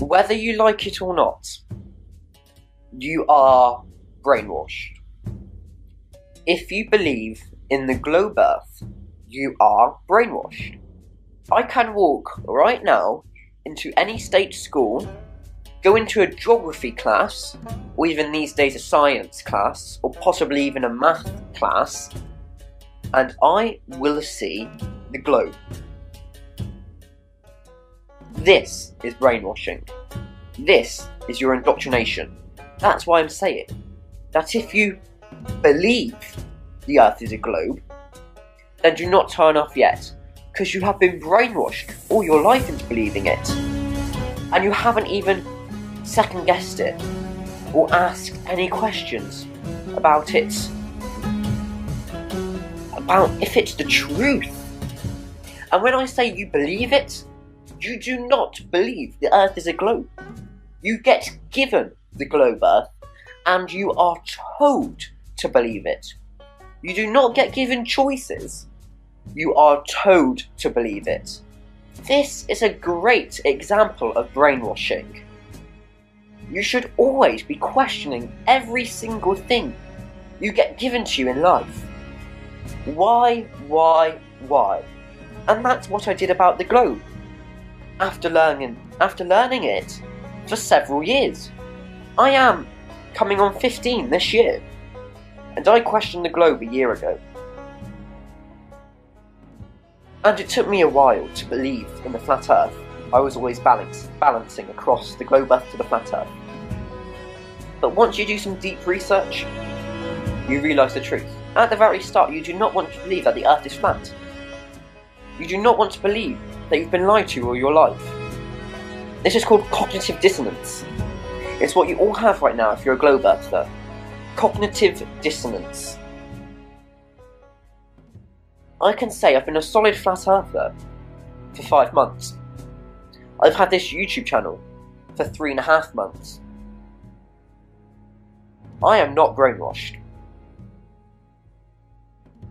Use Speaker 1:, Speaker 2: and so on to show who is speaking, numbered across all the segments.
Speaker 1: Whether you like it or not, you are brainwashed. If you believe in the globe Earth, you are brainwashed. I can walk right now into any state school, go into a geography class, or even these days a science class, or possibly even a math class, and I will see the globe. This is brainwashing. This is your indoctrination. That's why I'm saying that if you believe the Earth is a globe, then do not turn off yet, because you have been brainwashed all your life into believing it, and you haven't even second guessed it or asked any questions about it, about if it's the truth. And when I say you believe it, you do not believe the Earth is a globe. You get given the globe Earth and you are told to believe it. You do not get given choices. You are told to believe it. This is a great example of brainwashing. You should always be questioning every single thing you get given to you in life. Why? And that's what I did about the globe. After learning it for several years. I am coming on 15 this year, and I questioned the globe a year ago. And it took me a while to believe in the flat Earth. I was always balancing across the globe Earth to the flat Earth. But once you do some deep research, you realise the truth. At the very start, you do not want to believe that the Earth is flat. You do not want to believe that you've been lied to all your life. This is called cognitive dissonance. It's what you all have right now if you're a globe earther. Cognitive dissonance. I can say I've been a solid flat earther for 5 months. I've had this YouTube channel for 3.5 months. I am not brainwashed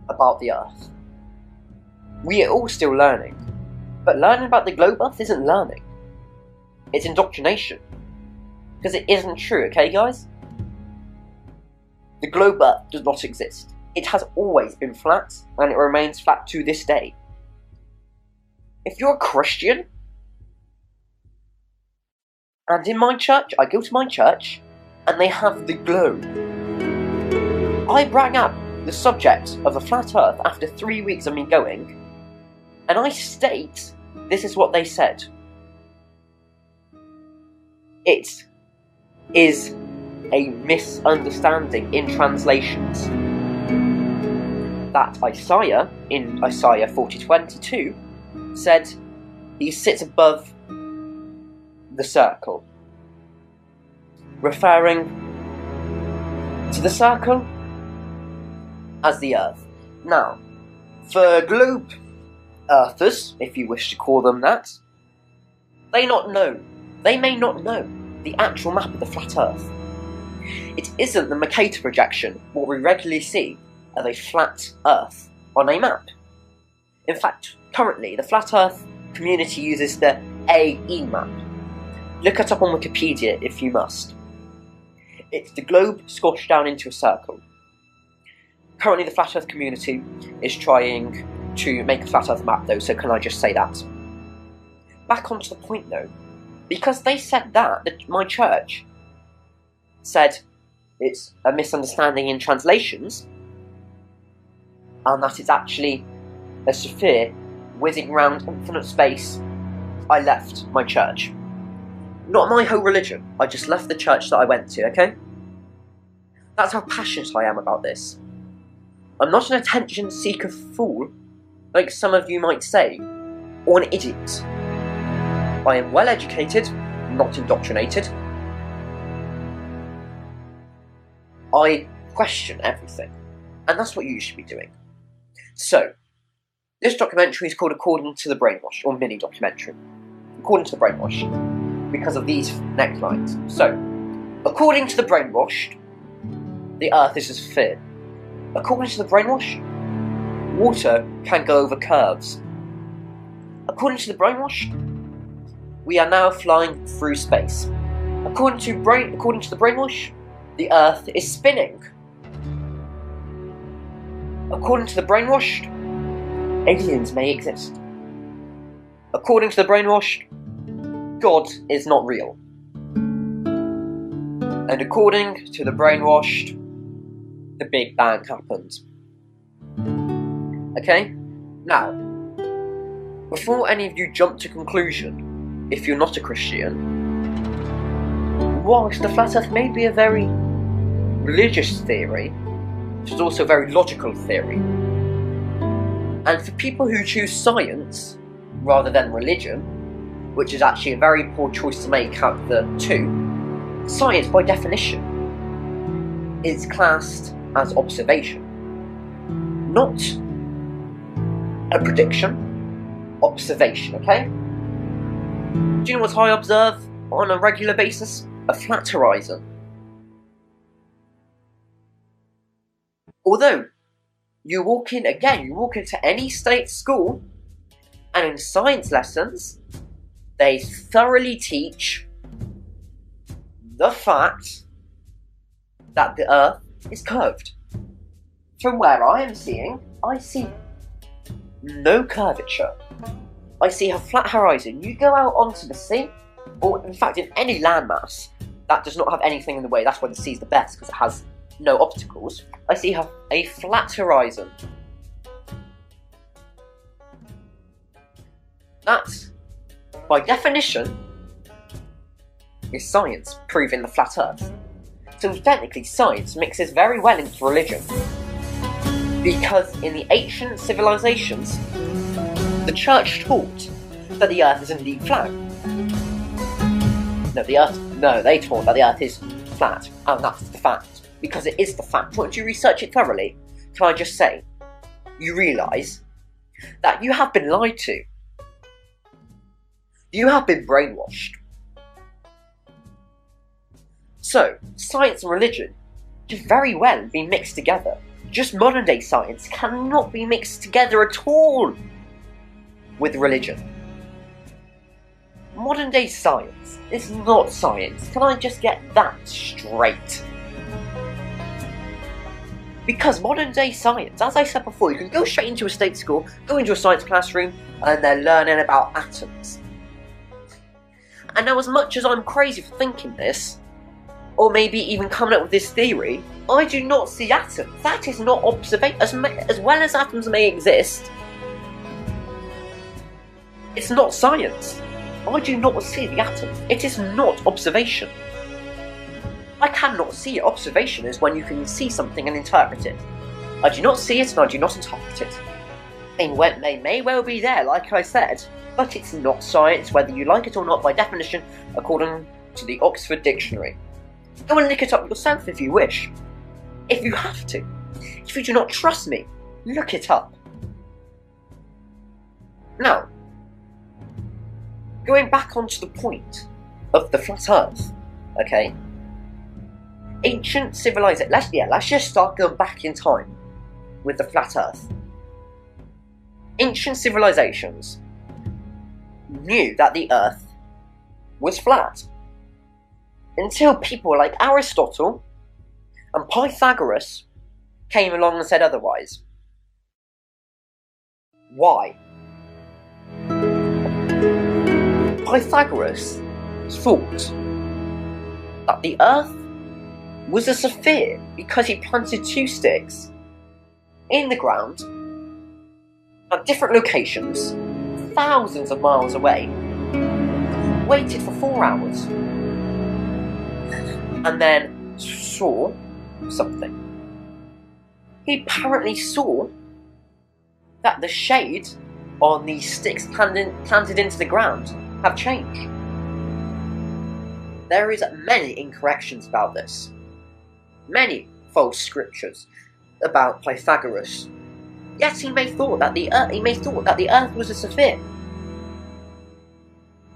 Speaker 1: about the Earth. We are all still learning, but learning about the globe Earth isn't learning. It's indoctrination. Because it isn't true, okay guys? The globe Earth does not exist. It has always been flat, and it remains flat to this day. If you're a Christian, and in my church, I go to my church, and they have the globe. I bring up the subject of a flat Earth after 3 weeks of me going, and I state this is what they said. It is a misunderstanding in translations. That Isaiah, in Isaiah 40:22, said he sits above the circle, referring to the circle as the Earth. Now, for globe earthers, if you wish to call them that, they may not know the actual map of the flat Earth. It isn't the Mercator projection, what we regularly see of a flat Earth on a map. In fact, currently the flat Earth community uses the AE map. Look it up on Wikipedia if you must. It's the globe squashed down into a circle. Currently the flat Earth community is trying to make a flat Earth map though, so can I just say that? Back onto the point though, because they said that my church said it's a misunderstanding in translations, and that it's actually a sphere whizzing around infinite space, I left my church. Not my whole religion, I just left the church that I went to, okay? That's how passionate I am about this. I'm not an attention seeker fool, like some of you might say, or an idiot. I am well educated, not indoctrinated. I question everything, and that's what you should be doing. So, this documentary is called According to the Brainwashed, or mini documentary. According to the Brainwashed, because of these necklines. So, according to the Brainwashed, the Earth is a sphere. According to the Brainwashed, water can go over curves. According to the Brainwashed, we are now flying through space. According to the Brainwashed, the Earth is spinning. According to the Brainwashed, aliens may exist. According to the Brainwashed, God is not real. And according to the Brainwashed, the Big Bang happened. Okay? Now, before any of you jump to conclusion, if you're not a Christian, whilst the flat earth may be a very religious theory, it is also a very logical theory. And for people who choose science rather than religion, which is actually a very poor choice to make out of the two, science by definition is classed as observation, not a prediction. Observation, okay? Do you know what I observe on a regular basis? A flat horizon. Although, you walk into any state school, and in science lessons, they thoroughly teach the fact that the Earth is curved. From where I am seeing, I see no curvature. I see a flat horizon. You go out onto the sea, or in fact in any landmass that does not have anything in the way, that's why the sea is the best, because it has no obstacles. I see a flat horizon. That, by definition, is science proving the flat earth. So technically science mixes very well into religion. Because in the ancient civilizations, the church taught that the earth is indeed flat. They taught that the earth is flat, and that's the fact. Because it is the fact. Once you research it thoroughly, can I just say, you realise that you have been lied to. You have been brainwashed. So, science and religion can very well be mixed together. Just modern day science cannot be mixed together at all with religion. Modern day science is not science. Can I just get that straight? Because modern day science, as I said before, you can go straight into a state school, go into a science classroom, and they're learning about atoms. And now, as much as I'm crazy for thinking this, or maybe even coming up with this theory, I do not see atoms. That is not observation. As well as atoms may exist, it's not science. I do not see the atom. It is not observation. I cannot see it. Observation is when you can see something and interpret it. I do not see it and I do not interpret it. They may well be there, like I said, but it's not science, whether you like it or not, by definition, according to the Oxford Dictionary. Go and look it up yourself if you wish. If you have to. If you do not trust me, look it up. Now, going back onto the point of the flat earth, okay? Ancient civilization, let's just start going back in time with the flat earth. Ancient civilizations knew that the earth was flat. Until people like Aristotle and Pythagoras came along and said otherwise. Why? Pythagoras thought that the earth was a sphere because he planted two sticks in the ground at different locations, thousands of miles away, waited for 4 hours, and then saw something. He apparently saw that the shade on these sticks planted into the ground have changed. There is many incorrections about this. Many false scriptures about Pythagoras. Yes, he may thought that the earth was a sphere.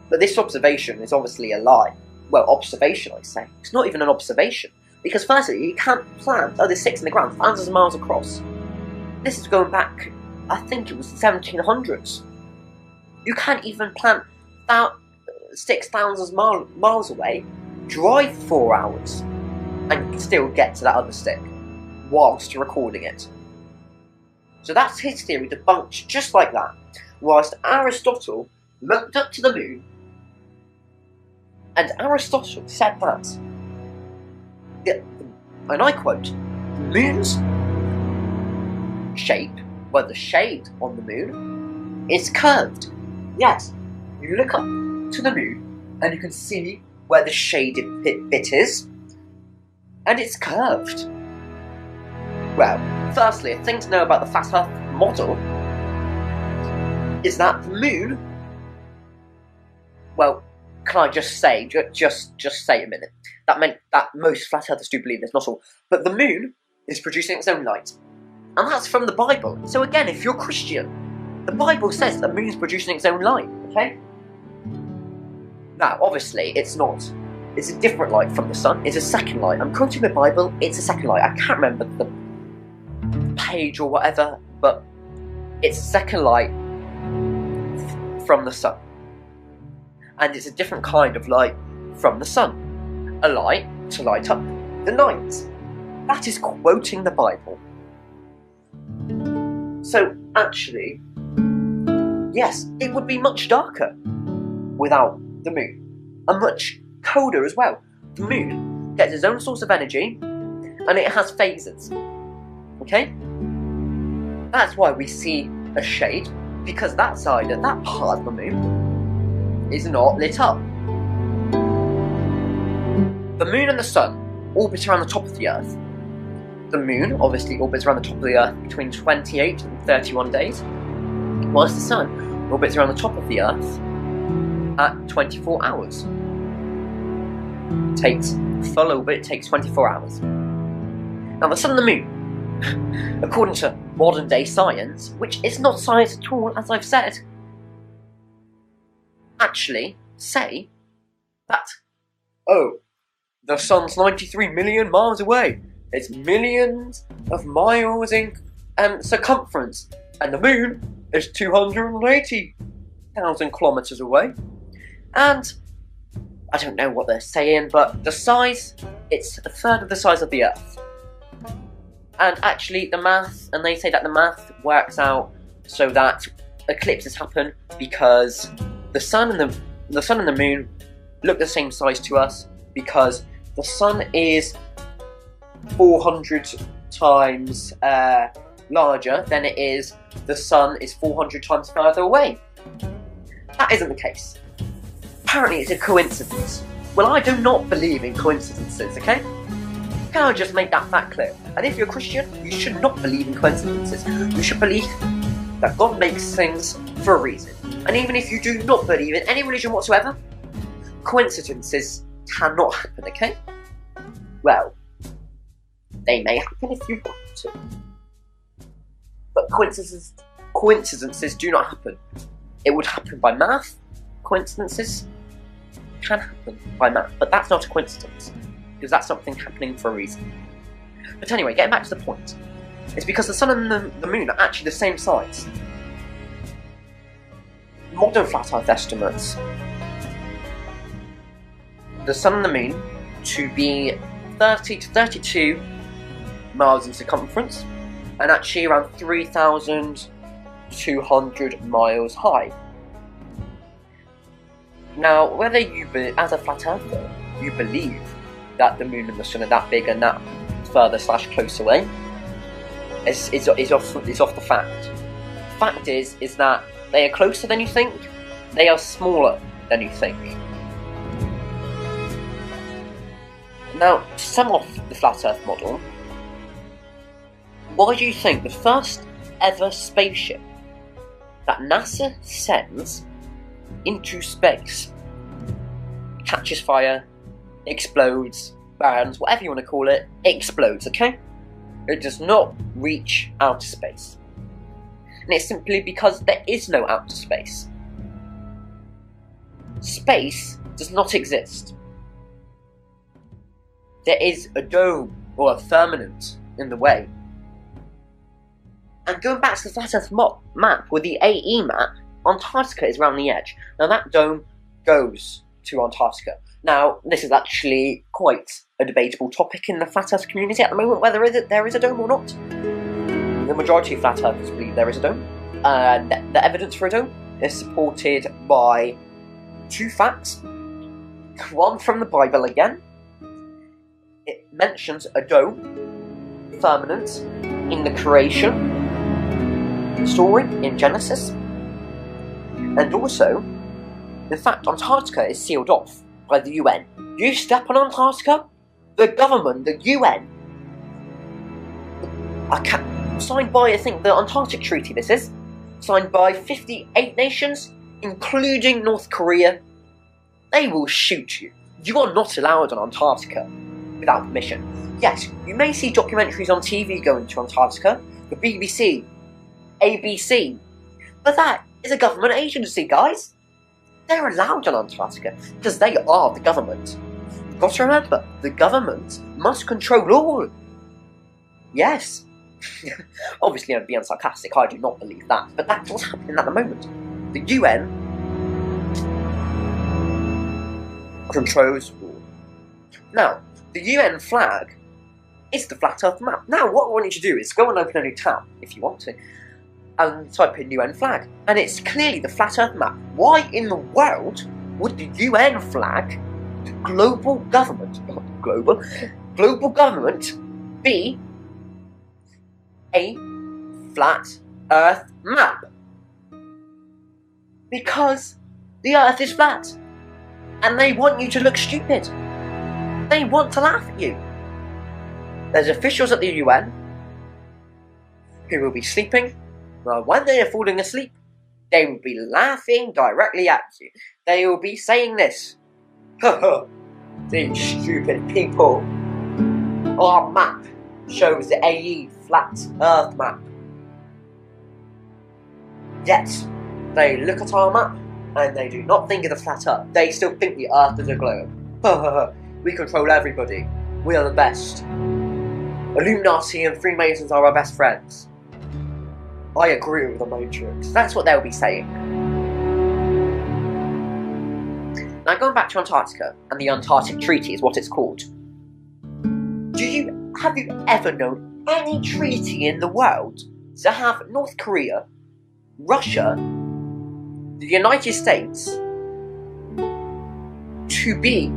Speaker 1: But this observation is obviously a lie. Well, observation, I say. It's not even an observation. Because firstly, you can't plant other sticks in the ground thousands of miles across. This is going back, I think it was the 1700s. You can't even plant 6,000 miles away, drive 4 hours, and still get to that other stick whilst recording it. So that's his theory debunked just like that, whilst Aristotle looked up to the moon, and Aristotle said that, and I quote, the moon's shape, well, the shade on the moon, is curved. Yes, you look up to the moon and you can see where the shaded bit is, and it's curved. Well, firstly, a thing to know about the flat Earth model is that the moon, well, can I just say, just say a minute, that meant that most flat earthers do believe this, not all, but the moon is producing its own light, and that's from the Bible. So again, if you're Christian, the Bible says the moon's producing its own light, okay? Now, obviously, it's not. It's a different light from the sun. It's a second light. I'm quoting the Bible, it's a second light. I can't remember the page or whatever, but it's a second light from the sun. And it's a different kind of light from the sun. A light to light up the night. That is quoting the Bible. So, actually, yes, it would be much darker without the moon, and much colder as well. The moon gets its own source of energy, and it has phases, okay? That's why we see a shade, because that side of that part of the moon is not lit up. The moon and the sun orbit around the top of the Earth. The moon obviously orbits around the top of the Earth between 28 and 31 days, whilst the sun orbits around the top of the Earth at 24 hours. Full orbit takes 24 hours. Now the sun and the moon, according to modern day science, which is not science at all, as I've said, actually say that, oh, the sun's 93 million miles away. It's millions of miles in circumference, and the moon is 280,000 kilometers away. And I don't know what they're saying, but the size, it's a third of the size of the Earth. And actually the math, and they say that the math works out so that eclipses happen because the sun and the moon look the same size to us, because the sun is 400 times larger than it is the sun is 400 times further away. That isn't the case. Apparently it's a coincidence. Well, I do not believe in coincidences, okay? Can I just make that fact clear? And if you're a Christian, you should not believe in coincidences. You should believe that God makes things for a reason. And even if you do not believe in any religion whatsoever, coincidences cannot happen, okay? Well, they may happen if you want to. But coincidences do not happen. It would happen by math. Coincidences can happen by math, but that's not a coincidence, because that's something happening for a reason. But anyway, getting back to the point, it's because the sun and the moon are actually the same size. Modern flat Earth estimates the sun and the moon to be 30 to 32 miles in circumference, and actually around 3,200 miles high. Now, whether you, as a flat earther, you believe that the moon and the sun are that big and that further / close away, is off the fact. The fact is that they are closer than you think, they are smaller than you think. Now, to sum off the flat Earth model, why do you think the first ever spaceship that NASA sends into space catches fire, explodes, burns, whatever you want to call it, explodes, okay? It does not reach outer space. And it's simply because there is no outer space. Space does not exist. There is a dome or a firmament in the way. And going back to the flat Earth map with the AE map, Antarctica is around the edge. Now that dome goes to Antarctica. Now, this is actually quite a debatable topic in the flat Earth community at the moment, whether there is a dome or not. The majority of flat earthers believe there is a dome. The evidence for a dome is supported by 2 facts. One from the Bible again. It mentions a dome, firmament, in the creation story in Genesis. And also, the fact Antarctica is sealed off by the UN. You step on Antarctica, the government, the UN, signed by, I think, the Antarctic Treaty this is, signed by 58 nations, including North Korea. They will shoot you. You are not allowed on Antarctica without permission. Yes, you may see documentaries on TV going to Antarctica, the BBC, ABC, but that is a government agency, guys. They're allowed on Antarctica because they are the government. You've got to remember, the government must control all. Yes. Obviously, I'm being sarcastic, I do not believe that, but that's what's happening at the moment. The UN controls all. Now, the UN flag is the flat Earth map. Now, what I want you to do is go and open a new tab, if you want to, and type in UN flag, and it's clearly the flat Earth map. Why in the world would the UN flag, the global government, global government, be a flat Earth map? Because the Earth is flat, and they want you to look stupid. They want to laugh at you. There's officials at the UN who will be sleeping. Well, when they are falling asleep, they will be laughing directly at you. They will be saying this. These stupid people. Our map shows the AE flat Earth map. Yet, they look at our map and they do not think of the flat Earth. They still think the Earth is a globe. We control everybody. We are the best. Illuminati and Freemasons are our best friends. I agree with the Matrix. That's what they'll be saying. Now, going back to Antarctica, and the Antarctic Treaty is what it's called. Have you ever known any treaty in the world to have North Korea, Russia, the United States, to be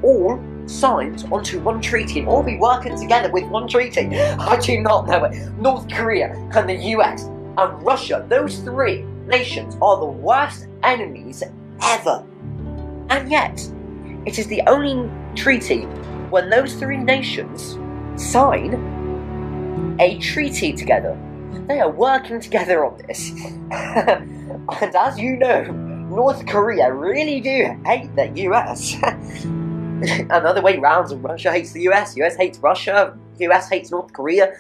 Speaker 1: all signed onto one treaty and all be working together with one treaty? I do not know it. North Korea and the US and Russia, those 3 nations are the worst enemies ever. And yet, it is the only treaty when those 3 nations sign a treaty together. They are working together on this. And as you know, North Korea really do hate the US. Another way round, and Russia hates the US hates Russia, US hates North Korea.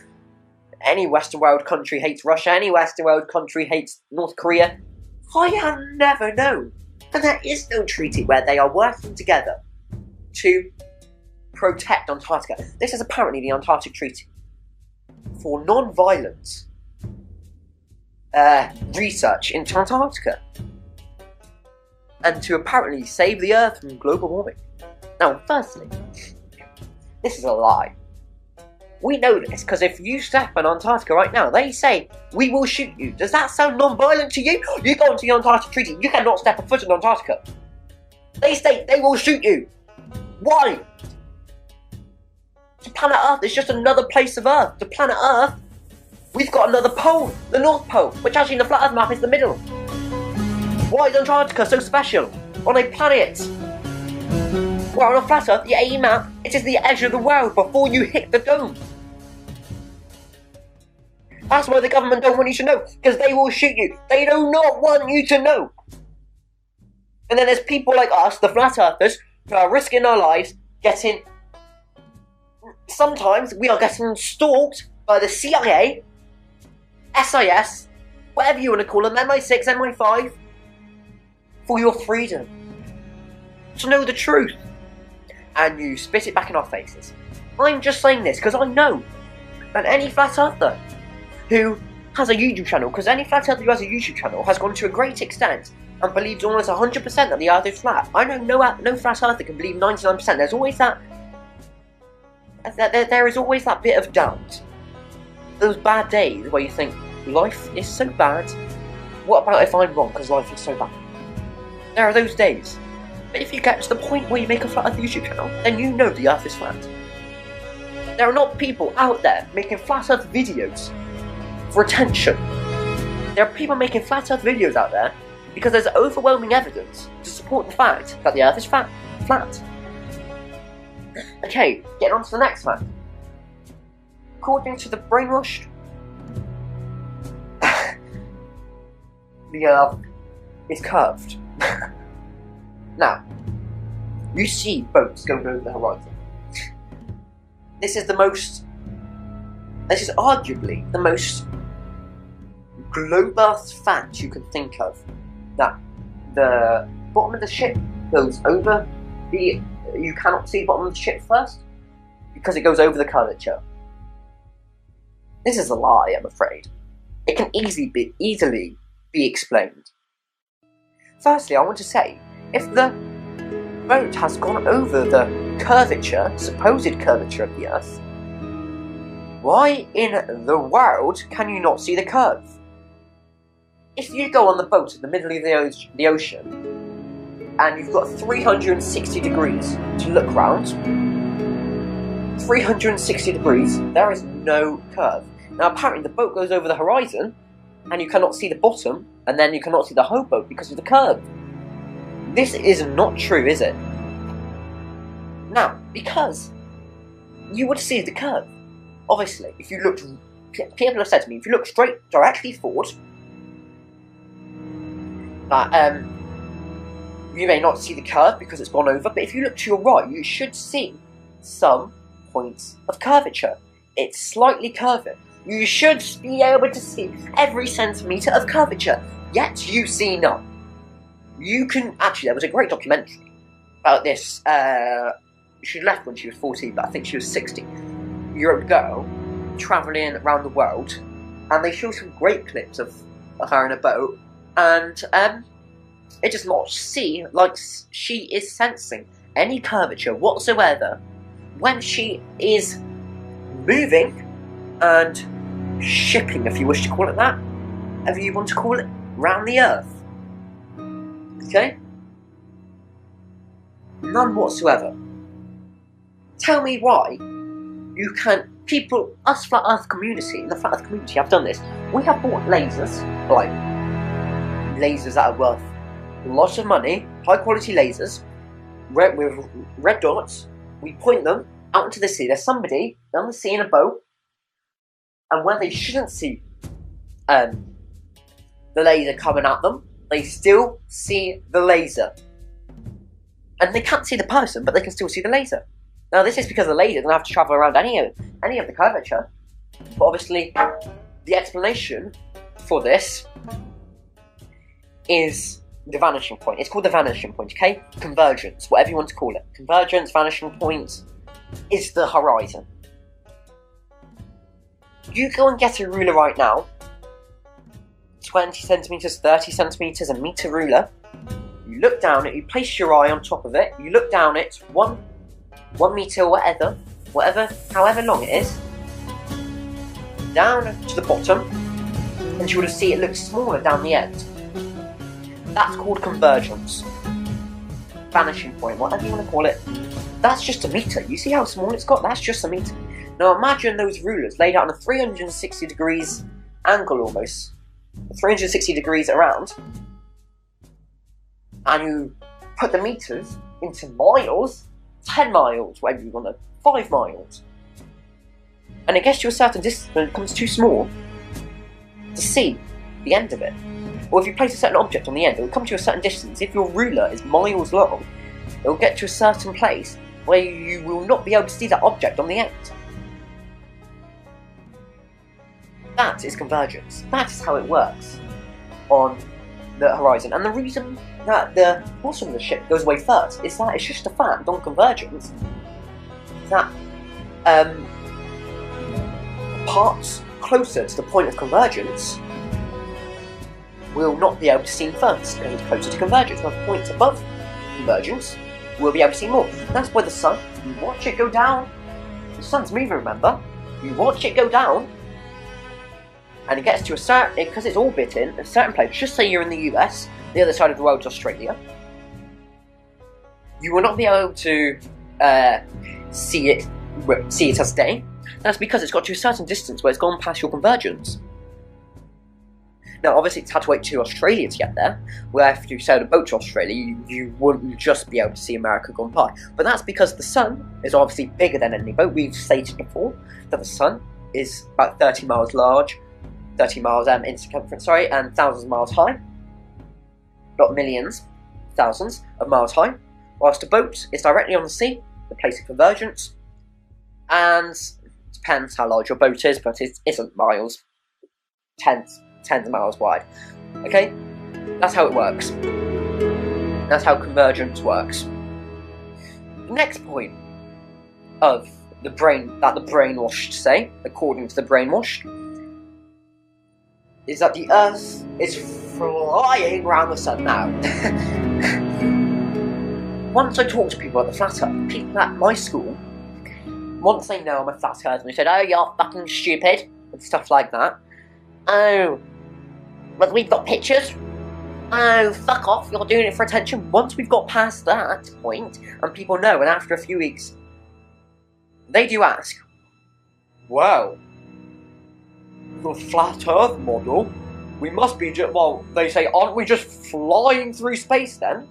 Speaker 1: Any Western world country hates Russia, any Western world country hates North Korea. I have never known. And there is no treaty where they are working together to protect Antarctica. This is apparently the Antarctic Treaty for non-violent research into Antarctica. And to apparently save the Earth from global warming. Now, firstly, this is a lie. We know this because if you step on Antarctica right now, they say, we will shoot you. Does that sound non-violent to you? You go into the Antarctic Treaty, you cannot step a foot in Antarctica. They state they will shoot you. Why? The planet Earth is just another place of Earth. The planet Earth, we've got another pole, the North Pole, which actually in the flat Earth map is the middle. Why is Antarctica so special on a planet? Well, on a flat Earth, the AE map, it is the edge of the world before you hit the dome. That's why the government don't want you to know, because they will shoot you. They do not want you to know. And then there's people like us, the flat earthers, who are risking our lives, sometimes we are getting stalked by the CIA, SIS, whatever you want to call them, MI6, MI5, for your freedom. To know the truth. And you spit it back in our faces. I'm just saying this because I know that any flat earther who has a YouTube channel, because any flat earther who has a YouTube channel has gone to a great extent and believes almost 100% that the Earth is flat. I know no flat earther can believe 99%. There's always that. There is always that bit of doubt. Those bad days where you think life is so bad. What about if I'm wrong because life is so bad? There are those days. But if you get to the point where you make a flat Earth YouTube channel, then you know the Earth is flat. There are not people out there making flat Earth videos for attention. There are people making flat Earth videos out there because there's overwhelming evidence to support the fact that the Earth is flat. Okay, getting on to the next fact. According to the Brainwashed, the Earth is curved. Now, you see boats going over the horizon. This is arguably the most globe-earth fact you can think of. That the bottom of the ship goes over you cannot see the bottom of the ship first because it goes over the curvature. This is a lie, I'm afraid. It can easily be explained. Firstly, I want to say, if the boat has gone over the supposed curvature of the Earth, why in the world can you not see the curve? If you go on the boat in the middle of the ocean, and you've got 360 degrees to look round, 360 degrees, there is no curve. Now apparently the boat goes over the horizon, and you cannot see the bottom, and then you cannot see the whole boat because of the curve. This is not true, is it? Now, because you would see the curve. Obviously, if you looked, people have said to me, if you look directly forward, you may not see the curve because it's gone over, but if you look to your right, you should see some points of curvature. It's slightly curving. You should be able to see every centimetre of curvature, yet you see none. You can, actually, there was a great documentary about this. She left when she was 14, but I think she was 60. You're a girl travelling around the world, and they show some great clips of her in a boat, and it does not seem like she is sensing any curvature whatsoever when she is moving and shipping, if you wish to call it that, whatever you want to call it, round the Earth. Okay? None whatsoever. Tell me why you can, us Flat Earth community, in the Flat Earth community have done this. We have bought lasers, like lasers that are worth lots of money, high quality lasers, with red dots. We point them out into the sea. There's somebody on the sea in a boat, and where they shouldn't see the laser coming at them, they still see the laser. And they can't see the person, but they can still see the laser. Now this is because the laser doesn't have to travel around any of the curvature. But obviously, the explanation for this is the vanishing point. It's called the vanishing point, okay? Convergence, whatever you want to call it. Convergence, vanishing point, is the horizon. You go and get a ruler right now, 20 centimetres, 30 centimetres, a metre ruler. You look down it, you place your eye on top of it, you look down it, one metre, however long it is, down to the bottom, and you will see it looks smaller down the end. That's called convergence. Vanishing point, whatever you want to call it. That's just a metre. You see how small it's got? That's just a metre. Now imagine those rulers laid out on a 360 degrees angle almost. 360 degrees around. And you put the metres into miles, 10 miles, whatever you want to, 5 miles. And it gets to a certain distance when it becomes too small to see the end of it. Or if you place a certain object on the end, it will come to a certain distance. If your ruler is miles long, it will get to a certain place where you will not be able to see that object on the end. That is convergence. That is how it works on the horizon. And the reason that the bottom of the ship goes away first is that it's just a fact on convergence that parts closer to the point of convergence we'll not be able to see first, because it's closer to convergence. Now, points above convergence, we'll be able to see more. That's why the sun, you watch it go down, the sun's moving, remember? You watch it go down, and it gets to a certain, because it's orbiting a certain place. Just say you're in the US, the other side of the world is Australia. You will not be able to see it as day. That's because it's got to a certain distance where it's gone past your convergence. Now, obviously, it's had to wait to Australia to get there, where if you sailed a boat to Australia, you wouldn't just be able to see America gone by. But that's because the sun is obviously bigger than any boat. We've stated before that the sun is about 30 miles large, 30 miles in circumference, and thousands of miles high. Not millions, thousands of miles high. Whilst a boat is directly on the sea, the place of convergence, and it depends how large your boat is, but it isn't miles, tens of miles wide. Okay, that's how it works. That's how convergence works. The next point of the brainwashed say, according to the brainwashed, is that the Earth is flying around the sun now. Once I talked to people at the Flat Earth, people at my school, once they know I'm a Flat Earth, and they said, "Oh, you're fucking stupid," and stuff like that. "Oh, but we've got pictures." "Oh, fuck off, you're doing it for attention." Once we've got past that point, and people know, and after a few weeks, they do ask, "Well, the Flat Earth model, we must be well," they say, "aren't we just flying through space then?"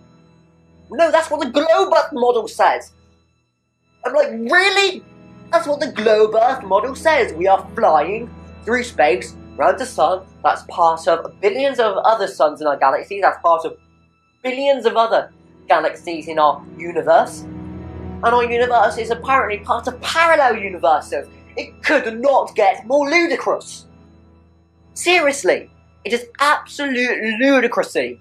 Speaker 1: "No, that's what the Globe Earth model says." I'm like, really? That's what the Globe Earth model says. We are flying through space around the sun. That's part of billions of other suns in our galaxy. That's part of billions of other galaxies in our universe. And our universe is apparently part of parallel universes. It could not get more ludicrous. Seriously, it is absolute ludicrousy.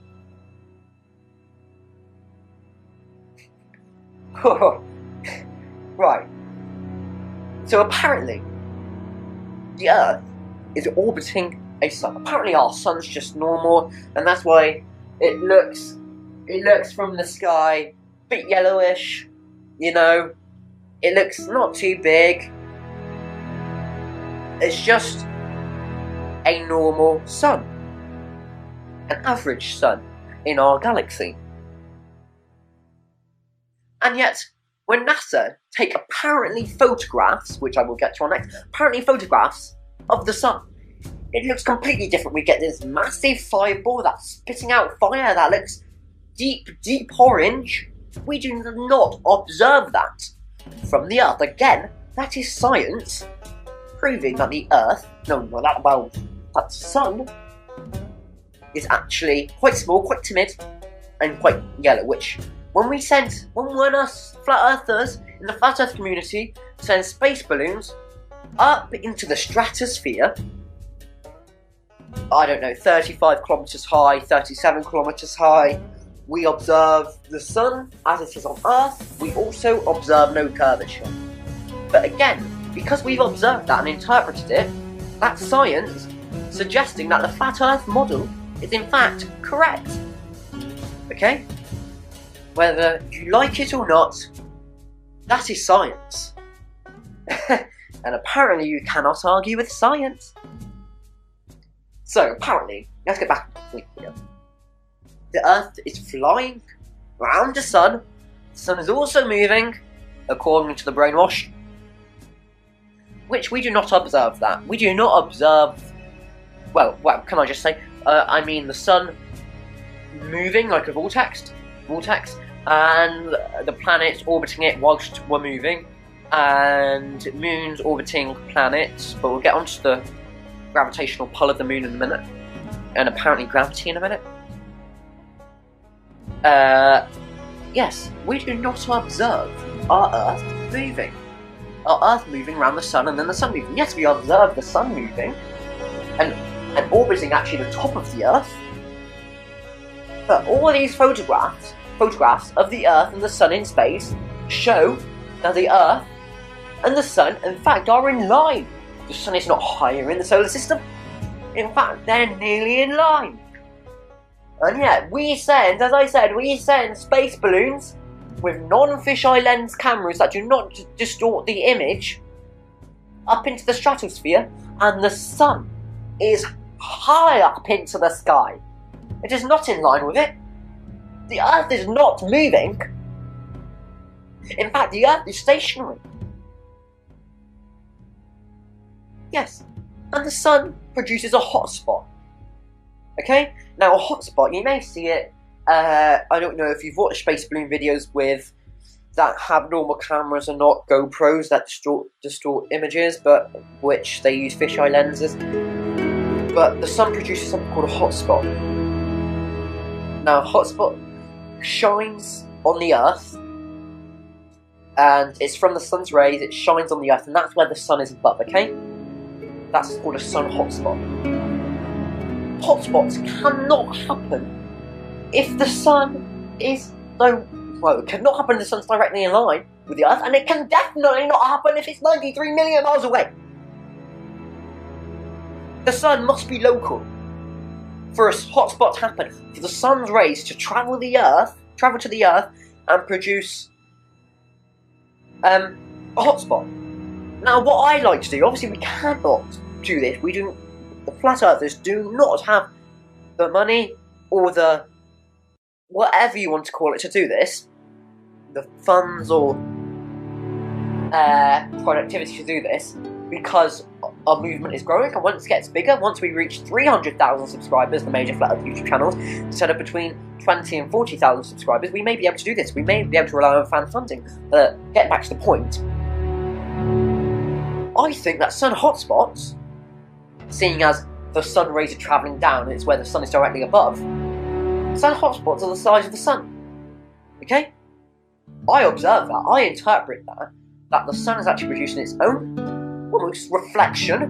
Speaker 1: Right. So apparently, the Earth is orbiting a sun. Apparently our sun's just normal, and that's why it looks from the sky a bit yellowish, you know. It looks not too big. It's just a normal sun. An average sun in our galaxy. And yet, when NASA take apparently photographs, which I will get to on next, apparently photographs of the sun, it looks completely different. We get this massive fireball that's spitting out fire that looks deep, deep orange. We do not observe that from the Earth. Again, that is science proving that the Earth, that the sun is actually quite small, quite timid, and quite yellow, which when us flat earthers in the flat earth community send space balloons up into the stratosphere, I don't know, 35 kilometers high, 37 kilometers high, we observe the sun as it is on Earth. We also observe no curvature. But again, because we've observed that and interpreted it, that's science suggesting that the flat earth model is in fact correct. Okay? Whether you like it or not, that is science. And apparently you cannot argue with science. So apparently, let's get back to the point here. The Earth is flying around the sun. The sun is also moving, according to the brainwash. Which we do not observe that. We do not observe, well, can I just say, I mean the sun moving like a vortex, and the planets orbiting it whilst we're moving, and moons orbiting planets, but we'll get onto the gravitational pull of the moon in a minute, and apparently gravity in a minute. Yes, we do not observe our Earth moving. Our Earth moving around the sun and then the sun moving. Yes, we observe the sun moving and orbiting actually the top of the Earth. But all these photographs of the Earth and the sun in space show that the Earth and the sun, in fact, are in line. The sun is not higher in the solar system. In fact, they're nearly in line. And yeah, we send, as I said, we send space balloons with non-fisheye lens cameras that do not distort the image up into the stratosphere, and the sun is high up into the sky. It is not in line with it. The Earth is not moving. In fact, the Earth is stationary. Yes, and the sun produces a hotspot. Okay? Now, a hotspot, you may see it, I don't know if you've watched space balloon videos with that have normal cameras and not GoPros that distort images, but which they use fisheye lenses. But the sun produces something called a hotspot. Now, a hotspot shines on the Earth, and it's from the sun's rays, it shines on the Earth, and that's where the sun is above, okay? That's called a sun hotspot. Hotspots cannot happen if the sun is, well, it cannot happen if the sun's directly in line with the Earth, and it can definitely not happen if it's 93 million miles away. The sun must be local for a hotspot to happen, for the sun's rays to travel to the Earth, and produce a hotspot. Now, what I like to do, obviously we cannot do this. The flat earthers do not have the money or the whatever you want to call it to do this, the funds or productivity to do this, because our movement is growing, and once it gets bigger, once we reach 300,000 subscribers, the major flat earth YouTube channels, instead of between 20 and 40,000 subscribers, we may be able to do this. We may be able to rely on fan funding. But getting back to the point, I think that sun hotspots, seeing as the sun rays are travelling down and it's where the sun is directly above, sun hotspots are the size of the sun. Okay? I observe that, I interpret that the sun is actually producing its own almost reflection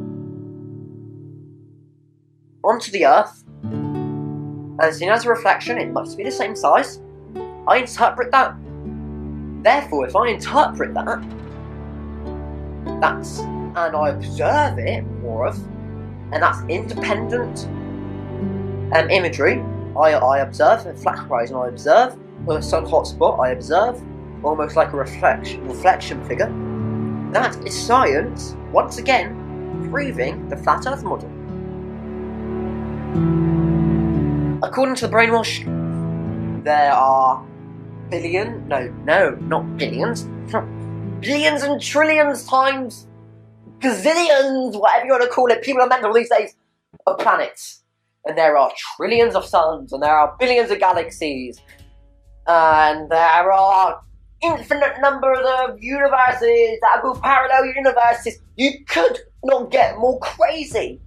Speaker 1: onto the Earth, and seen as a reflection, it must be the same size. I interpret that. Therefore, if I interpret that, and I observe it more of, and that's independent imagery. I observe a flat horizon, I observe a sun hotspot, I observe almost like a reflection figure. That is science, once again, proving the flat earth model. According to the Brainwashed, there are not billions, billions and trillions times, gazillions, whatever you want to call it, people are mental these days, of planets. And there are trillions of suns, and there are billions of galaxies, and there are infinite numbers of universes that go parallel universes. You could not get more crazy.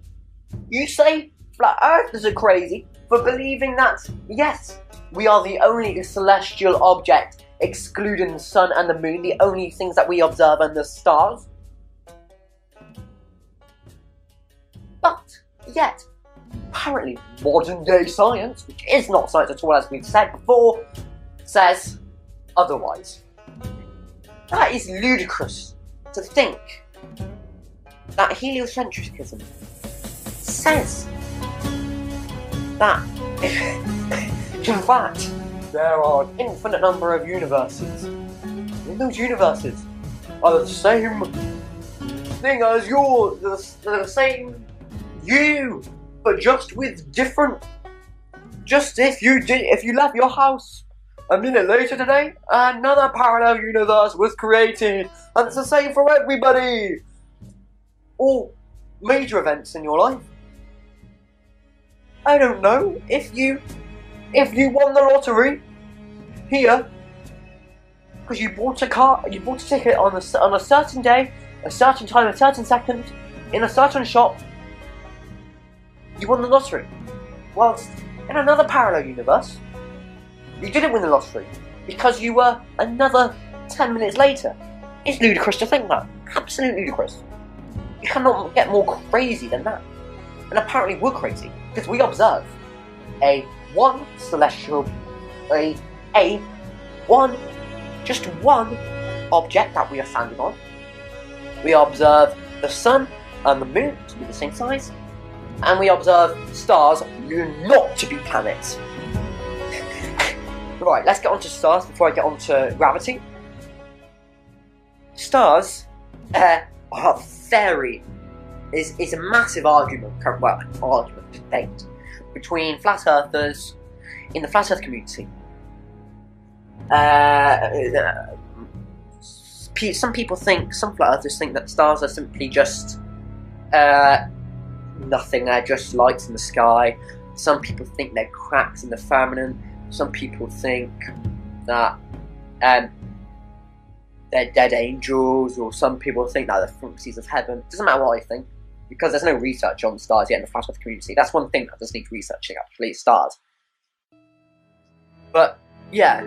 Speaker 1: You say flat earthers are crazy for believing that, yes, we are the only celestial object, excluding the sun and the moon, the only things that we observe, and the stars. But yet, apparently modern day science, which is not science at all as we've said before, says otherwise. That is ludicrous to think that heliocentrism says that in fact there are an infinite number of universes, and those universes are the same thing as yours, the same you, but just with different. Just if you left your house a minute later today, another parallel universe was created, and it's the same for everybody. All major events in your life. I don't know, if you won the lottery here because you bought a ticket on a certain day, a certain time, a certain second, in a certain shop. You won the lottery. Whilst in another parallel universe, you didn't win the lottery because you were another 10 minutes later. It's ludicrous to think that. Absolutely ludicrous. You cannot get more crazy than that. And apparently we're crazy because we observe just one object that we are standing on. We observe the sun and the moon to be the same size, and we observe stars not to be planets. Right, let's get on to stars before I get on to gravity. Stars are very... is a massive debate between flat earthers in the flat earth community. Some flat earthers think that stars are simply just nothing, they're just lights in the sky. Some people think they're cracks in the firmament. Some people think that they're dead angels, or some people think that they're frequencies of heaven. It doesn't matter what I think, because there's no research on stars yet in the flat earth community. That's one thing that does need researching, actually, stars. But, yeah,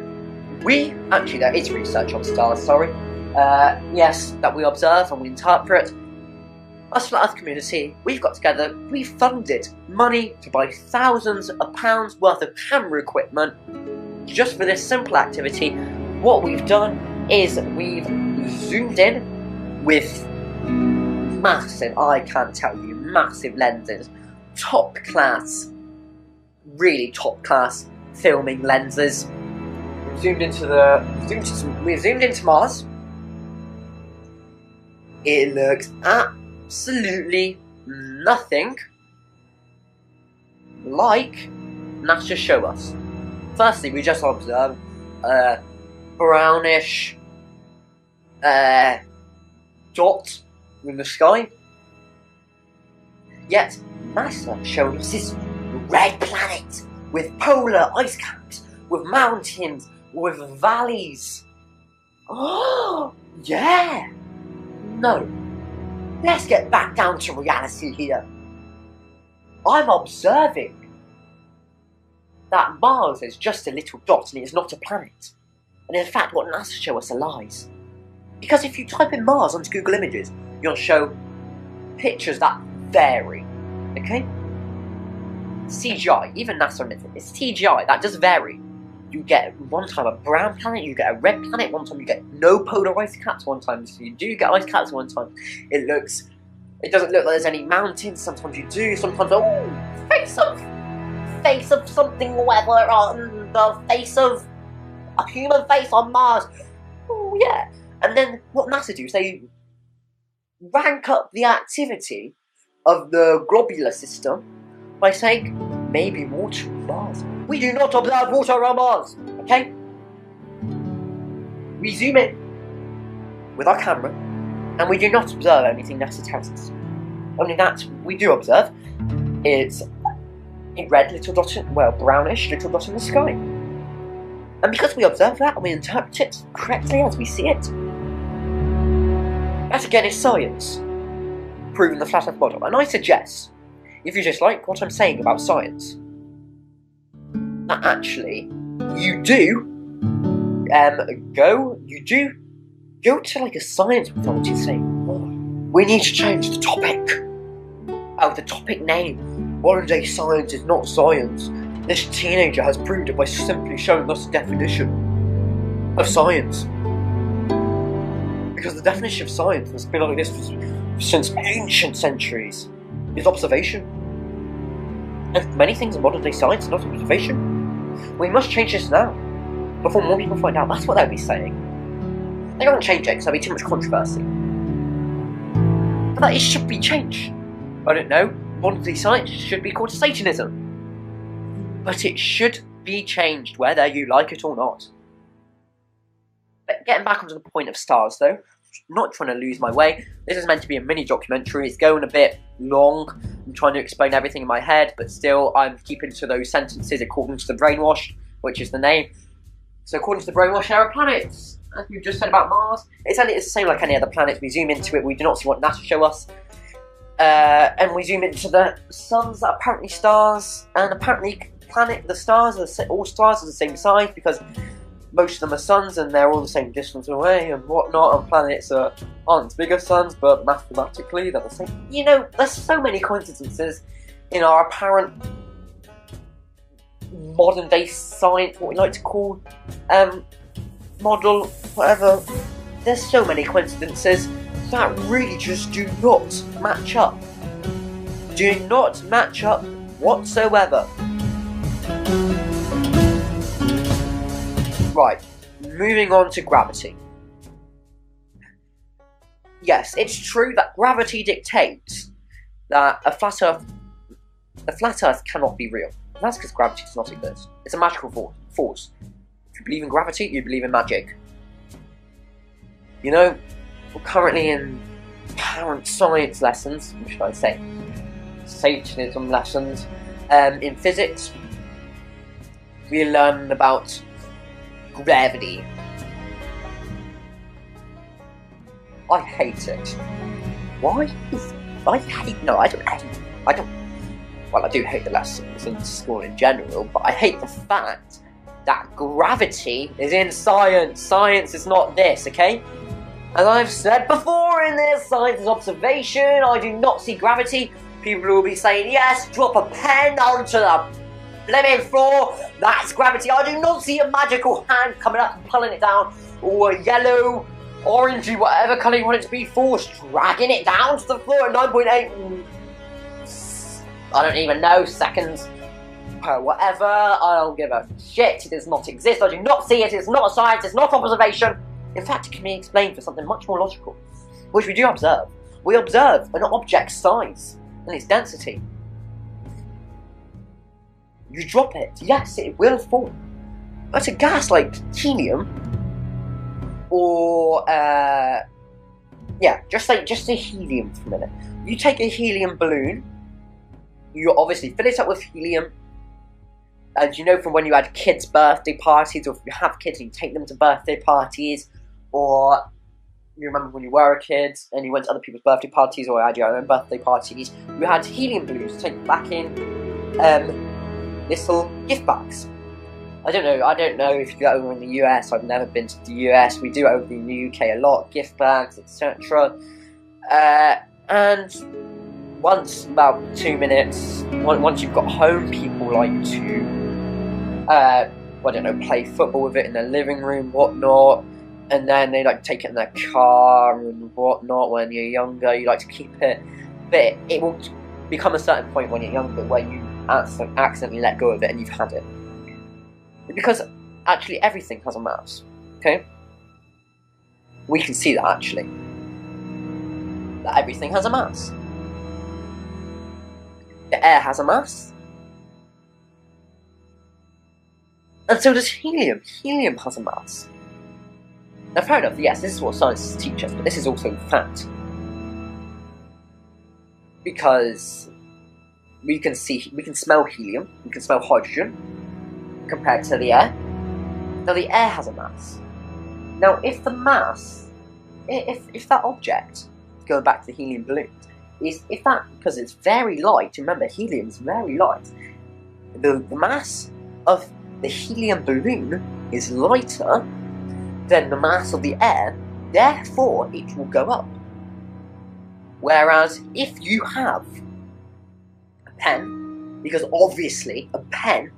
Speaker 1: there is research on stars, sorry. Yes, that we observe and we interpret. Us flat earth community, we've got together, we've funded money to buy thousands of pounds worth of camera equipment just for this simple activity. What we've done is we've zoomed in with massive, I can't tell you, massive lenses, top class, really top class filming lenses. We've zoomed into Mars. It looks absolutely nothing like NASA show us. Firstly, we just observe a brownish dot in the sky. Yet NASA showed us this red planet with polar ice caps, with mountains, with valleys. Oh, yeah! No. Let's get back down to reality here. I'm observing that Mars is just a little dot and it is not a planet. And in fact, what NASA show us are lies. Because if you type in Mars onto Google Images, you'll show pictures that vary. Okay? CGI, even NASA admits it, it's CGI, that does vary. You get one time a brown planet, you get a red planet, one time you get no polar ice caps, one time you do get ice caps, one time it doesn't look like there's any mountains, sometimes you do, sometimes, oh, face of something, whatever, on the face of a human face on Mars. Oh yeah. And then what NASA do is they rank up the activity of the globular system by saying, maybe water on Mars. We do not observe water on Mars, okay? We zoom in with our camera, and we do not observe anything NASA tells us. Only that we do observe is a red little dot, brownish little dot in the sky. And because we observe that and we interpret it correctly as we see it, that again is science, proving the flat Earth model. And I suggest, if you just like what I'm saying about science, that actually you do go to like a science authority saying, oh, we need to change the topic. Oh, the topic name. Modern day science is not science. This teenager has proved it by simply showing us the definition of science. Because the definition of science has been like this since ancient centuries. Is observation. And many things in modern day science are not observation. We must change this now, before more people find out. That's what they'll be saying. They won't change it because there'll be too much controversy. But that it should be changed. I don't know, modern day science should be called Satanism. But it should be changed, whether you like it or not. But getting back onto the point of stars though, I'm not trying to lose my way. This is meant to be a mini documentary. It's going a bit long. I'm trying to explain everything in my head, but still I'm keeping to those sentences according to the Brainwashed, which is the name. So according to the Brainwashed, there are planets. As we've just said about Mars, it's the same like any other planet. We zoom into it, we do not see what NASA show us. And we zoom into the suns that are apparently stars, and apparently all stars are the same size because most of them are suns and they're all the same distance away and whatnot, and planets aren't bigger suns, but mathematically they're the same. You know, there's so many coincidences in our apparent modern day science, what we like to call model, whatever. There's so many coincidences that really just do not match up. Do not match up whatsoever. Right, moving on to gravity. Yes, it's true that gravity dictates that a flat Earth cannot be real. And that's because gravity does not exist. It's a magical force. If you believe in gravity, you believe in magic. You know, we're currently in current science lessons, what should I say? Satanism lessons. In physics, we learn about gravity. I hate it. Why? I do hate the lessons in school in general, but I hate the fact that gravity is in science. Science is not this, okay? As I've said before in this, science is observation. I do not see gravity. People will be saying, yes, drop a pen onto the living floor. That's gravity. I do not see a magical hand coming up and pulling it down, or a yellow, orangey, whatever colour you want it to be, force dragging it down to the floor at 9.8. I don't even know, seconds. Whatever. I don't give a shit. It does not exist. I do not see it. It's not science. It's not observation. In fact, it can be explained for something much more logical, which we do observe. We observe an object's size and its density. You drop it, yes, it will fall. But a gas like helium, or just say helium for a minute. You take a helium balloon. You obviously fill it up with helium. And you know from when you had kids' birthday parties, or if you have kids and you take them to birthday parties, or you remember when you were a kid and you went to other people's birthday parties, or had your own birthday parties, you had helium balloons to take back in little gift bags. I don't know if you do that over in the US. I've never been to the US. We do it over in the UK a lot, gift bags, etc. And once, about 2 minutes, once you've got home, people like to, play football with it in their living room, whatnot, and then they like to take it in their car and whatnot. When you're younger, you like to keep it, but it will become a certain point when you're younger where you accidentally let go of it and you've had it. Because actually everything has a mass, okay? We can see that actually. That everything has a mass. The air has a mass. And so does helium. Helium has a mass. Now fair enough, yes, this is what scientists teach us, but this is also fact. Because we can smell helium, we can smell hydrogen, compared to the air. Now the air has a mass. Now if the mass, if that object, going back to the helium balloon, if that, because it's very light, remember helium is very light, the mass of the helium balloon is lighter than the mass of the air, therefore it will go up. Whereas if you have a pen, because obviously a pen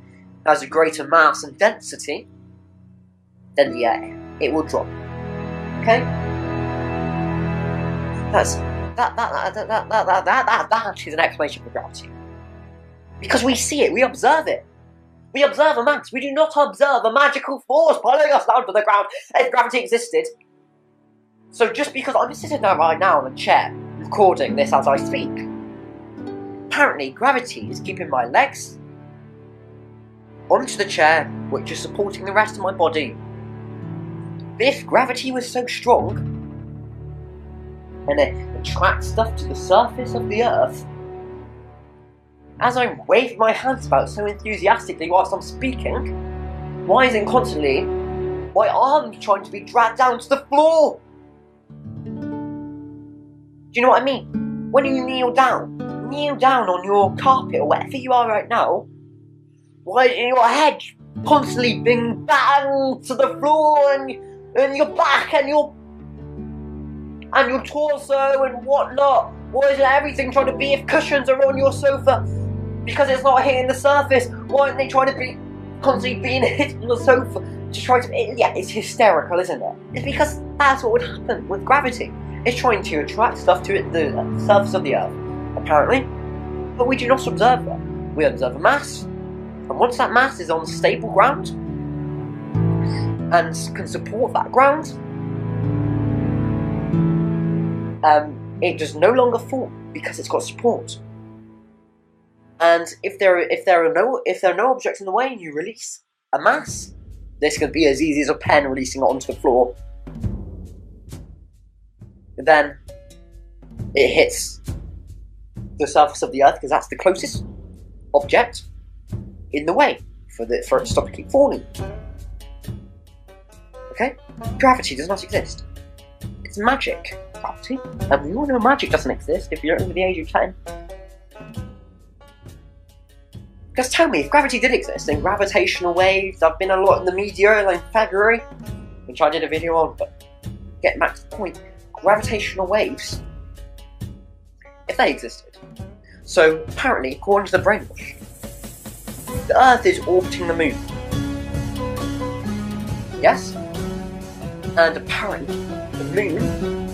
Speaker 1: has a greater mass and density than the air, it will drop. Okay? That is an explanation for gravity. Because we see it, we observe it. We observe a mass. We do not observe a magical force pulling us down to the ground if gravity existed. So just because I'm sitting there right now on a chair, recording this as I speak, apparently gravity is keeping my legs onto the chair, which is supporting the rest of my body. If gravity was so strong, and it attracts stuff to the surface of the earth, as I wave my hands about so enthusiastically whilst I'm speaking, why isn't constantly my arms trying to be dragged down to the floor? Do you know what I mean? When you kneel down on your carpet or wherever you are right now, why is your head constantly being banged to the floor, and your back and your torso and whatnot? Why isn't everything trying to be if cushions are on your sofa? Because it's not hitting the surface. Why aren't they trying to be constantly being hit on the sofa to try to? Yeah, it's hysterical, isn't it? It's because that's what would happen with gravity. It's trying to attract stuff to the surface of the earth, apparently. But we do not observe that. We observe a mass, and once that mass is on stable ground, and can support that ground, it does no longer fall because it's got support. And if there are no objects in the way and you release a mass, this could be as easy as a pen releasing it onto the floor. Then it hits the surface of the Earth because that's the closest object in the way for it to stop it keep falling. Okay? Gravity does not exist. It's magic, gravity. And we all know magic doesn't exist if you're over the age of 10. Just tell me, if gravity did exist, then gravitational waves, I've been a lot in the media like in February, which I did a video on, but getting back to the point, gravitational waves, if they existed. So apparently, according to the Brainwashed, the Earth is orbiting the Moon. Yes? And apparently, the Moon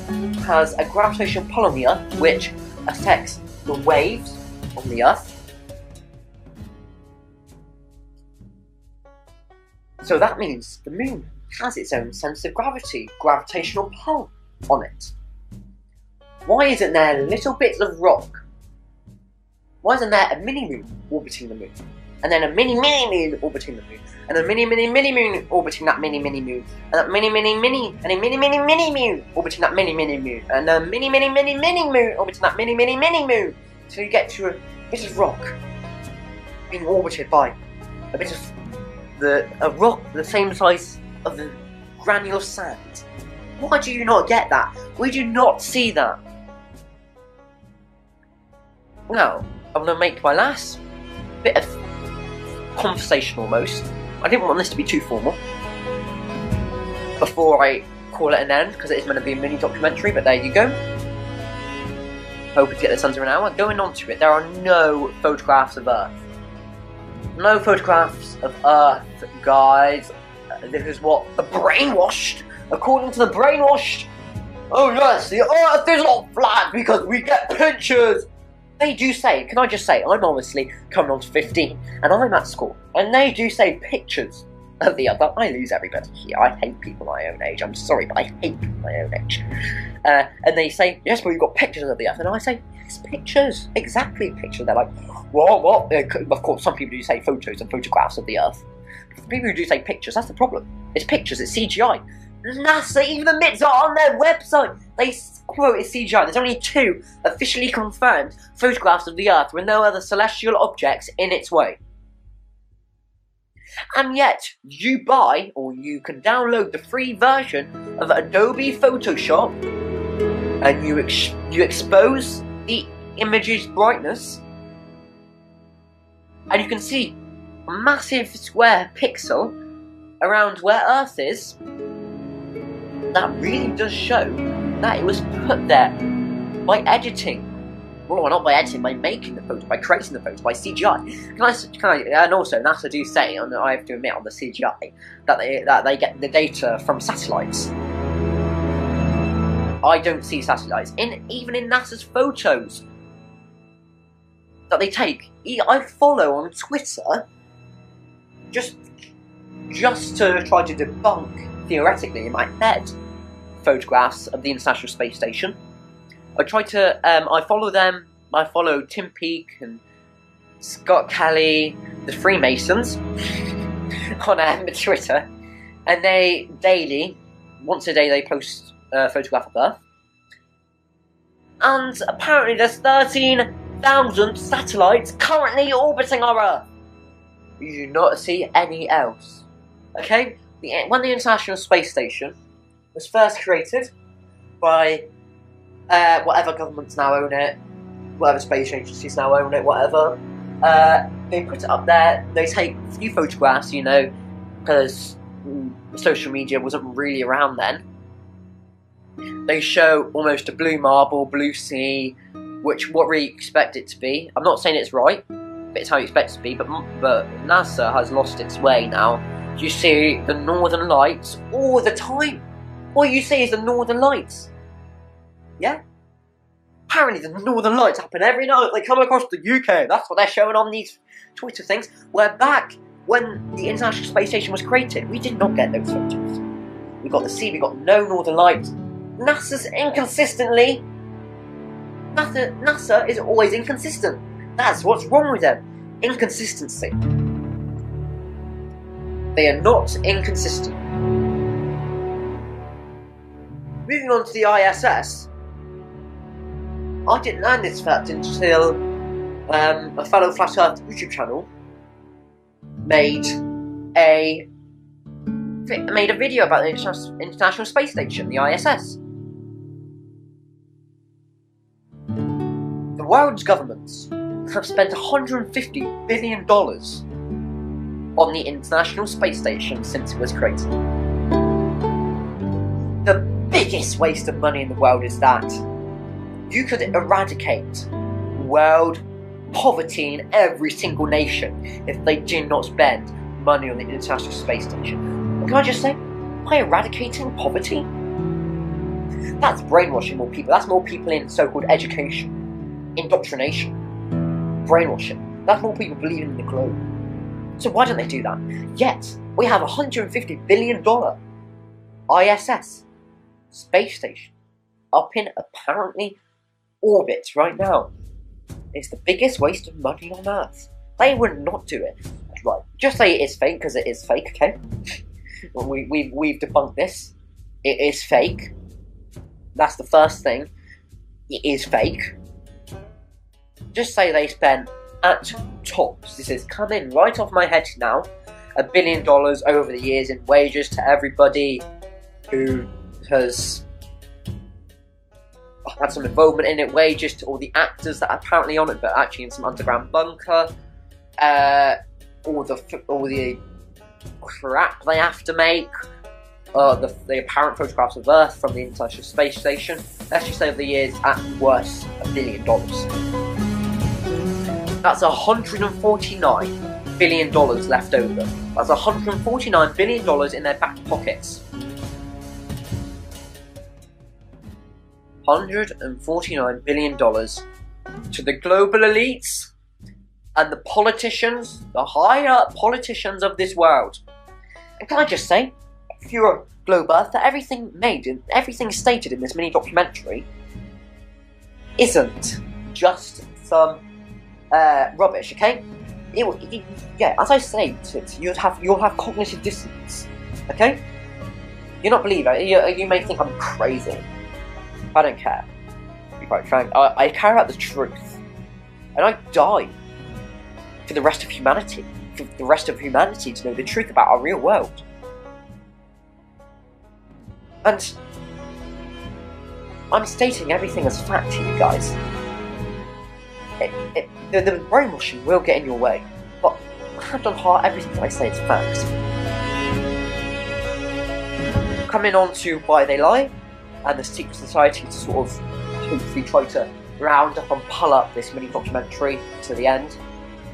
Speaker 1: has a gravitational pull on the Earth, which affects the waves on the Earth. So that means the Moon has its own sense of gravity, gravitational pull on it. Why isn't there little bits of rock? Why isn't there a mini-moon orbiting the Moon? And then a mini-mini-moon orbiting the Moon? And a mini-mini-mini-moon orbiting that mini-mini-moon? And that mini-mini-mini, and a mini-mini-mini-moon orbiting that mini-mini-moon? And a mini-mini-mini-mini-moon orbiting that mini-mini-mini-moon? So you get to a bit of rock being orbited by a bit of a rock the same size of a granule of sand. Why do you not get that? We do not see that. Now, I'm going to make my last bit of conversation almost. I didn't want this to be too formal before I call it an end, because it is meant to be a mini documentary, but there you go. Hoping to get this under an hour. Going on to it, there are no photographs of Earth. No photographs of Earth, guys. This is what the Brainwashed, according to the Brainwashed. Oh yes, the Earth is not flat because we get pictures. They do say, can I just say, I'm obviously coming on to 15, and I'm at school, and they do say pictures of the Earth. I lose everybody here. I hate people my own age. I'm sorry, but I hate people my own age. And they say, yes, but we've got pictures of the Earth. And I say, yes, pictures. Exactly, pictures. They're like, what? Of course, some people do say photos and photographs of the Earth. The people who do say pictures, that's the problem. It's pictures, it's CGI. NASA even admits it on their website. They quote it's CGI. There's only 2 officially confirmed photographs of the Earth with no other celestial objects in its way. And yet, you buy, or you can download the free version of Adobe Photoshop, and you expose the image's brightness, and you can see a massive square pixel around where Earth is. That really does show that it was put there by editing. Well, not by editing, by making the photo, by creating the photo, by CGI. And also, NASA do say, and I have to admit on the CGI, that they get the data from satellites. I don't see satellites, even in NASA's photos that they take. I follow on Twitter, just to try to debunk, theoretically, in my head, photographs of the International Space Station. I try to, I follow them. I follow Tim Peake and Scott Kelly, the Freemasons, on Twitter, and they daily, once a day, they post a photograph of Earth. And apparently, there's 13,000 satellites currently orbiting our Earth. You do not see any else. Okay, when the International Space Station was first created by whatever governments now own it, whatever space agencies now own it, whatever, they put it up there. They take a few photographs, you know, because social media wasn't really around then. They show almost a blue marble, blue sea, what we expect it to be. I'm not saying it's right, but it's how you expect it to be. But NASA has lost its way now. You see the Northern Lights all the time. All you see is the Northern Lights. Yeah? Apparently the Northern Lights happen every night. They come across the UK. That's what they're showing on these Twitter things. We're back when the International Space Station was created, we did not get those photos. We got the sea, we got no northern lights. NASA's inconsistently. NASA is always inconsistent. That's what's wrong with them. Inconsistency. They are not inconsistent. Moving on to the ISS. I didn't learn this fact until a fellow Flat Earth YouTube channel made a video about the International Space Station, the ISS. The world's governments have spent $150 billion on the International Space Station since it was created. The biggest waste of money in the world is that you could eradicate world poverty in every single nation if they did not spend money on the International Space Station. And can I just say, by eradicating poverty, that's brainwashing more people. That's more people in so-called education, indoctrination, brainwashing. That's more people believing in the globe. So why don't they do that? Yet, we have a $150 billion ISS space station up in apparently orbit right now. It's the biggest waste of money on Earth. They would not do it. Right, just say it is fake, because it is fake, okay? We've debunked this. It is fake. That's the first thing. It is fake. Just say they spent at tops, this is coming right off my head now, $1 billion over the years in wages to everybody who has had some involvement in it, wages to all the actors that are apparently on it but actually in some underground bunker, all the crap they have to make, the apparent photographs of Earth from the International Space Station. Let's just say over the years, at worst, $1 billion. That's $149 billion left over. That's $149 billion in their back pockets. $149 billion to the global elites and the politicians, the higher politicians of this world. And can I just say, if you're a globe earther, everything stated in this mini documentary isn't just some rubbish, okay? Yeah, as I say, you'll have cognitive dissonance, okay? You're not believing. You may think I'm crazy. I don't care. To be quite frank, I care about the truth, and I die for the rest of humanity. For the rest of humanity to know the truth about our real world. And I'm stating everything as fact to you guys. The brainwashing will get in your way, but hand on heart, everything I say is facts. Coming on to why they lie, and the secret society to sort of hopefully try to round up and pull up this mini documentary to the end.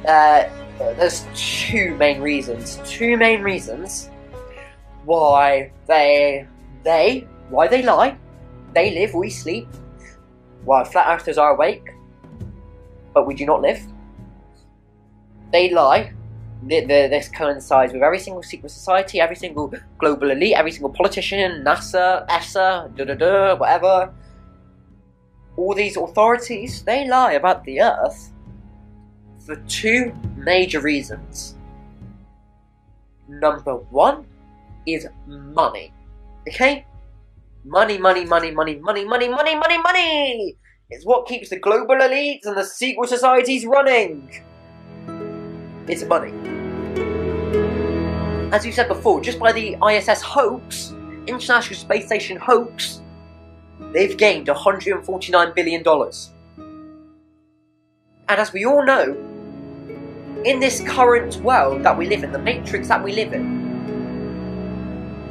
Speaker 1: There's two main reasons why they lie. They live, we sleep, while flat earthers are awake, but we do not live. They lie. This coincides with every single secret society, every single global elite, every single politician, NASA, ESA, whatever. All these authorities, they lie about the Earth for two major reasons. Number one is money. Okay? Money is what keeps the global elites and the secret societies running. It's money. As we've said before, just by the ISS hoax, International Space Station hoax, they've gained $149 billion. And as we all know, in this current world that we live in, the matrix that we live in,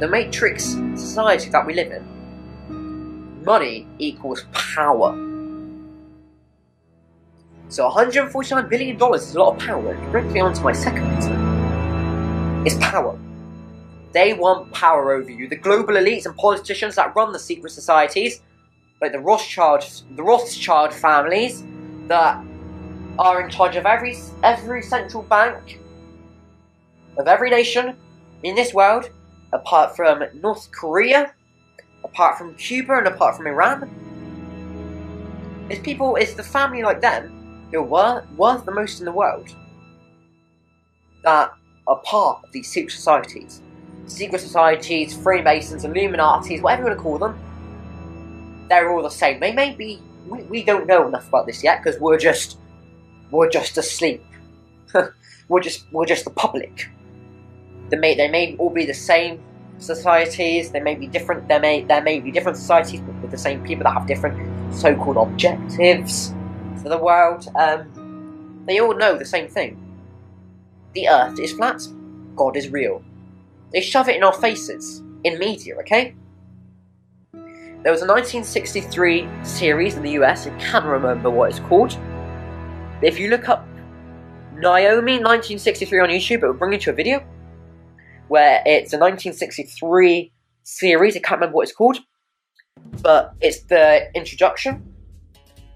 Speaker 1: the matrix society that we live in, money equals power. So $149 billion is a lot of power. Directly on to my second reason is power. They want power over you. The global elites and politicians that run the secret societies, like the Rothschild families, that are in charge of every central bank, of every nation in this world, apart from North Korea, apart from Cuba, and apart from Iran. It's the family like them who are worth the most in the world that are part of these secret societies. Secret societies, Freemasons, Illuminatis, whatever you want to call them. They're all the same. They may be. We don't know enough about this yet because we're just asleep. we're just the public. They may all be the same societies. They may be different. There may be different societies with the same people that have different so-called objectives for the world. They all know the same thing. The Earth is flat. God is real. They shove it in our faces in media. Okay. There was a 1963 series in the US. I can't remember what it's called. If you look up Naomi 1963 on YouTube, it will bring you to a video where it's a 1963 series. I can't remember what it's called, but it's the introduction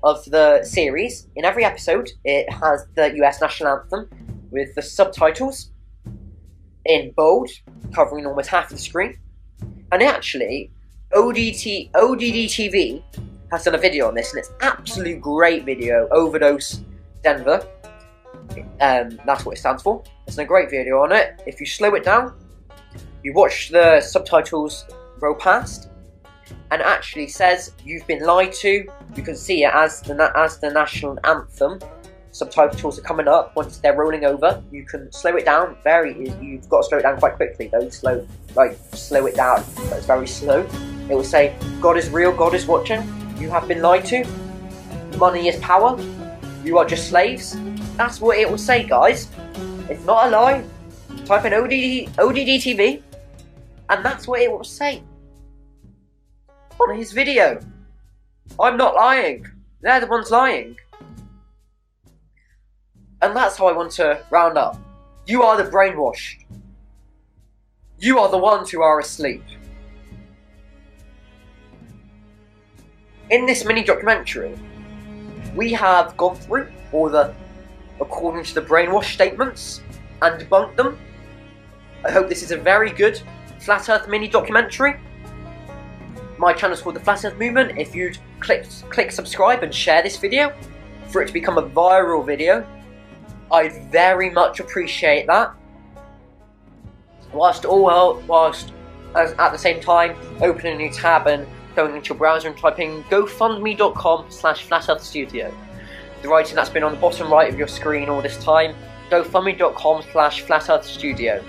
Speaker 1: of the series. In every episode, it has the US national anthem with the subtitles in bold, covering almost half of the screen. And actually, ODD TV has done a video on this, and it's an absolute great video. Overdose Denver. That's what it stands for. It's a great video on it. If you slow it down, you watch the subtitles roll past, and it actually says you've been lied to. You can see it as the national anthem. Subtitles are coming up. Once they're rolling over, you can slow it down. You've got to slow it down quite quickly though. Slow it down. But it's very slow. It will say, "God is real. God is watching. You have been lied to. Money is power. You are just slaves." That's what it will say, guys. It's not a lie. Type in ODD TV, and that's what it will say on his video. I'm not lying. They're the ones lying. And that's how I want to round up. You are the brainwashed. You are the ones who are asleep. In this mini documentary, we have gone through all the, according to the brainwash statements, and debunked them. I hope this is a very good Flat Earth mini documentary. My channel is called the Flat Earth Movement. If you'd click subscribe and share this video for it to become a viral video, I'd very much appreciate that. Whilst at the same time opening a new tab and going into your browser and typing gofundme.com/flatearthstudio. The writing that's been on the bottom right of your screen all this time, gofundme.com/flatearthstudio.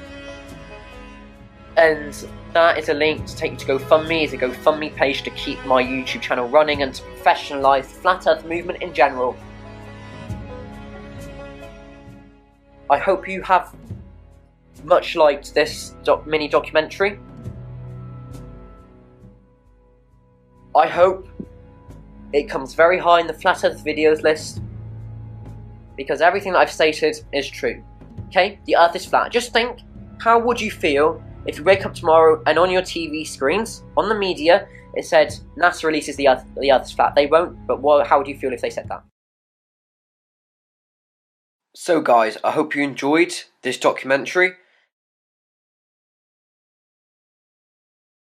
Speaker 1: And that is a link to take you to GoFundMe. It's a GoFundMe page to keep my YouTube channel running and to professionalise the Flat Earth movement in general. I hope you have much liked this mini documentary. I hope it comes very high in the Flat Earth videos list, because everything that I've stated is true. Okay? The Earth is flat. Just think, how would you feel if you wake up tomorrow and on your TV screens, on the media, it said NASA releases the Earth is flat? They won't, but how would you feel if they said that? So guys, I hope you enjoyed this documentary.